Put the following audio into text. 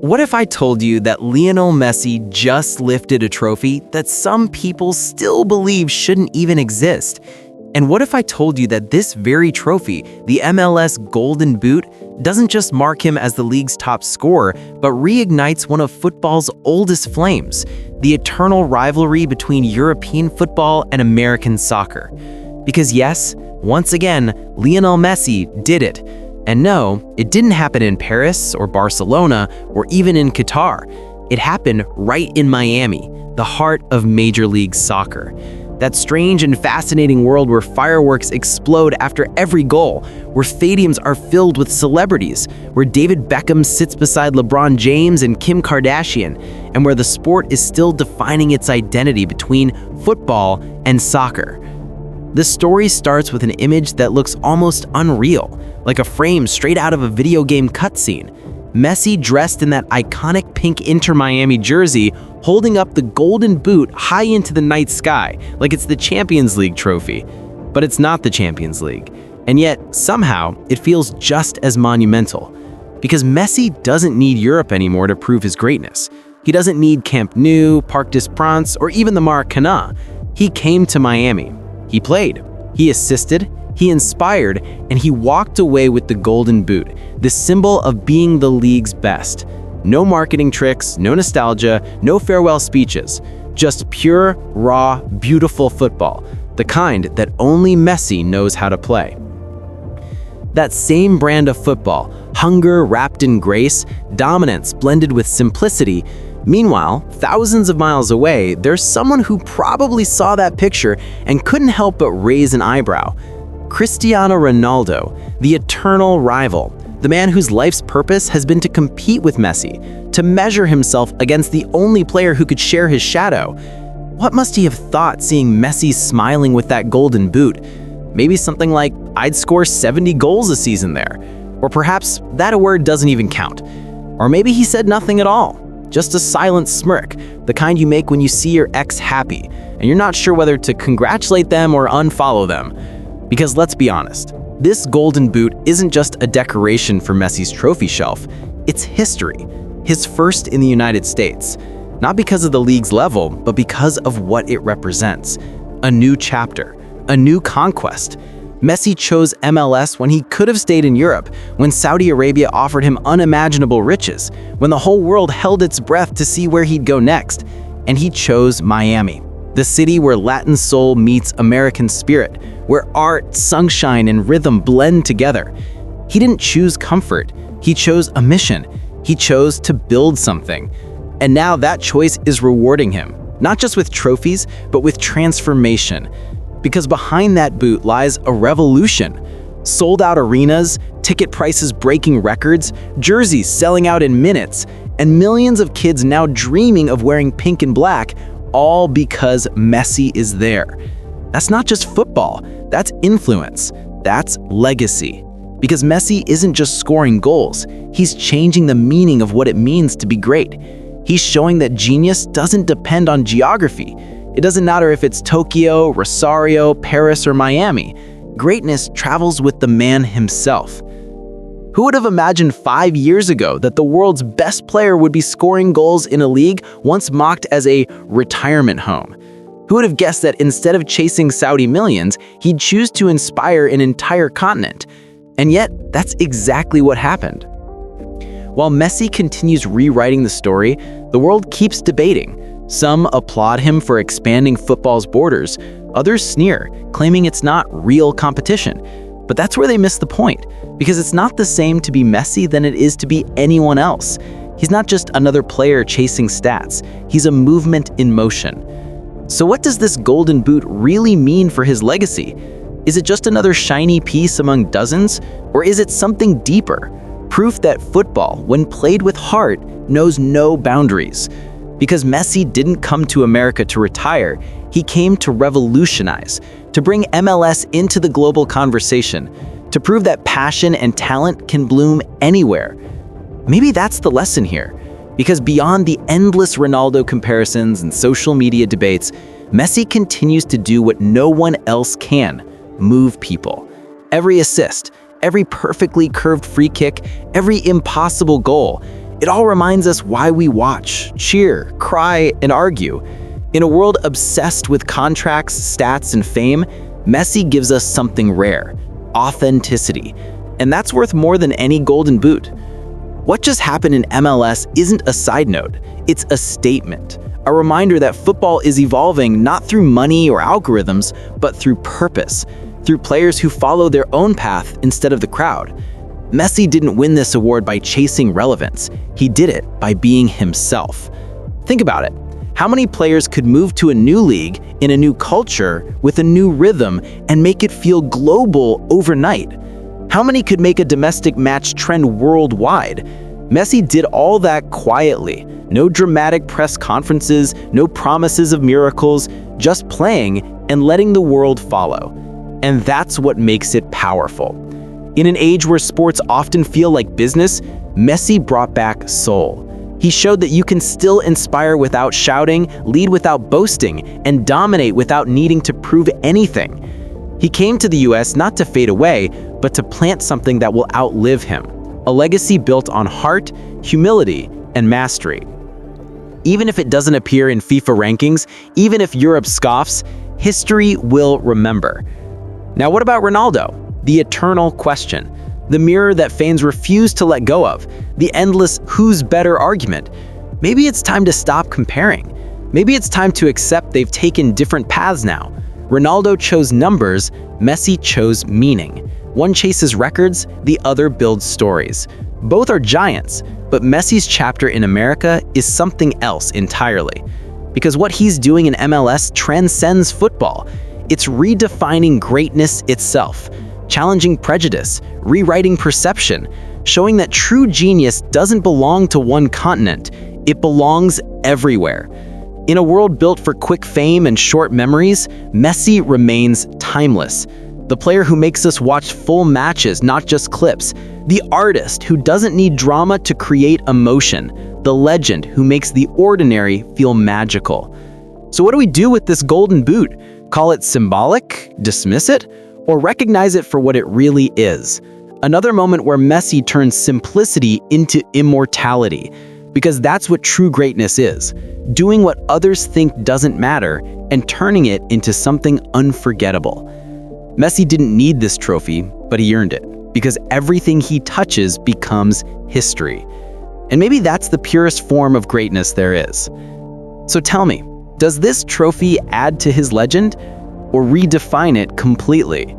What if I told you that Lionel Messi just lifted a trophy that some people still believe shouldn't even exist? And what if I told you that this very trophy, the MLS Golden Boot, doesn't just mark him as the league's top scorer, but reignites one of football's oldest flames, the eternal rivalry between European football and American soccer? Because yes, once again, Lionel Messi did it. And no, it didn't happen in Paris or Barcelona or even in Qatar. It happened right in Miami, the heart of Major League Soccer. That strange and fascinating world where fireworks explode after every goal, where stadiums are filled with celebrities, where David Beckham sits beside LeBron James and Kim Kardashian, and where the sport is still defining its identity between football and soccer. The story starts with an image that looks almost unreal, like a frame straight out of a video game cutscene. Messi dressed in that iconic pink Inter Miami jersey, holding up the golden boot high into the night sky, like it's the Champions League trophy. But it's not the Champions League. And yet, somehow, it feels just as monumental. Because Messi doesn't need Europe anymore to prove his greatness. He doesn't need Camp Nou, Parc des Princes, or even the Maracanã. He came to Miami. He played. He assisted. He inspired, and he walked away with the golden boot, the symbol of being the league's best. No marketing tricks, no nostalgia, no farewell speeches. Just pure, raw, beautiful football, the kind that only Messi knows how to play. That same brand of football, hunger wrapped in grace, dominance blended with simplicity. Meanwhile, thousands of miles away, there's someone who probably saw that picture and couldn't help but raise an eyebrow. Cristiano Ronaldo, the eternal rival, the man whose life's purpose has been to compete with Messi, to measure himself against the only player who could share his shadow. What must he have thought seeing Messi smiling with that golden boot? Maybe something like, "I'd score 70 goals a season there." Or perhaps that award doesn't even count. Or maybe he said nothing at all. Just a silent smirk, the kind you make when you see your ex happy, and you're not sure whether to congratulate them or unfollow them. Because let's be honest, this golden boot isn't just a decoration for Messi's trophy shelf, it's history, his first in the United States. Not because of the league's level, but because of what it represents. A new chapter, a new conquest. Messi chose MLS when he could have stayed in Europe, when Saudi Arabia offered him unimaginable riches, when the whole world held its breath to see where he'd go next. And he chose Miami, the city where Latin soul meets American spirit, where art, sunshine, and rhythm blend together. He didn't choose comfort, he chose a mission. He chose to build something. And now that choice is rewarding him, not just with trophies, but with transformation. Because behind that boot lies a revolution. Sold-out arenas, ticket prices breaking records, jerseys selling out in minutes, and millions of kids now dreaming of wearing pink and black, all because Messi is there. That's not just football, that's influence, that's legacy. Because Messi isn't just scoring goals, he's changing the meaning of what it means to be great. He's showing that genius doesn't depend on geography. It doesn't matter if it's Tokyo, Rosario, Paris, or Miami. Greatness travels with the man himself. Who would have imagined 5 years ago that the world's best player would be scoring goals in a league once mocked as a retirement home? Who would have guessed that instead of chasing Saudi millions, he'd choose to inspire an entire continent? And yet, that's exactly what happened. While Messi continues rewriting the story, the world keeps debating. Some applaud him for expanding football's borders, others sneer, claiming it's not real competition. But that's where they miss the point, because it's not the same to be Messi than it is to be anyone else. He's not just another player chasing stats, he's a movement in motion. So what does this golden boot really mean for his legacy? Is it just another shiny piece among dozens, or is it something deeper? Proof that football, when played with heart, knows no boundaries. Because Messi didn't come to America to retire, he came to revolutionize, to bring MLS into the global conversation, to prove that passion and talent can bloom anywhere. Maybe that's the lesson here, because beyond the endless Ronaldo comparisons and social media debates, Messi continues to do what no one else can: move people. Every assist, every perfectly curved free kick, every impossible goal, It all reminds us why we watch, cheer, cry, and argue. In a world obsessed with contracts, stats, and fame, Messi gives us something rare: authenticity. And that's worth more than any golden boot. What just happened in MLS isn't a side note, it's a statement. A reminder that football is evolving not through money or algorithms, but through purpose, through players who follow their own path instead of the crowd. Messi didn't win this award by chasing relevance. He did it by being himself. Think about it. How many players could move to a new league, in a new culture, with a new rhythm, and make it feel global overnight? How many could make a domestic match trend worldwide? Messi did all that quietly. No dramatic press conferences, no promises of miracles, just playing and letting the world follow. And that's what makes it powerful. In an age where sports often feel like business, Messi brought back soul. He showed that you can still inspire without shouting, lead without boasting, and dominate without needing to prove anything. He came to the US not to fade away, but to plant something that will outlive him. A legacy built on heart, humility, and mastery. Even if it doesn't appear in FIFA rankings, even if Europe scoffs, history will remember. Now what about Ronaldo? The eternal question. The mirror that fans refuse to let go of. The endless who's better argument. Maybe it's time to stop comparing. Maybe it's time to accept they've taken different paths now. Ronaldo chose numbers, Messi chose meaning. One chases records, the other builds stories. Both are giants, but Messi's chapter in America is something else entirely. Because what he's doing in MLS transcends football. It's redefining greatness itself, challenging prejudice, rewriting perception, showing that true genius doesn't belong to one continent, it belongs everywhere. In a world built for quick fame and short memories, Messi remains timeless. The player who makes us watch full matches, not just clips. The artist who doesn't need drama to create emotion. The legend who makes the ordinary feel magical. So what do we do with this golden boot? Call it symbolic? Dismiss it? Or recognize it for what it really is? Another moment where Messi turns simplicity into immortality. Because that's what true greatness is. Doing what others think doesn't matter and turning it into something unforgettable. Messi didn't need this trophy, but he earned it, because everything he touches becomes history. And maybe that's the purest form of greatness there is. So tell me, does this trophy add to his legend or redefine it completely?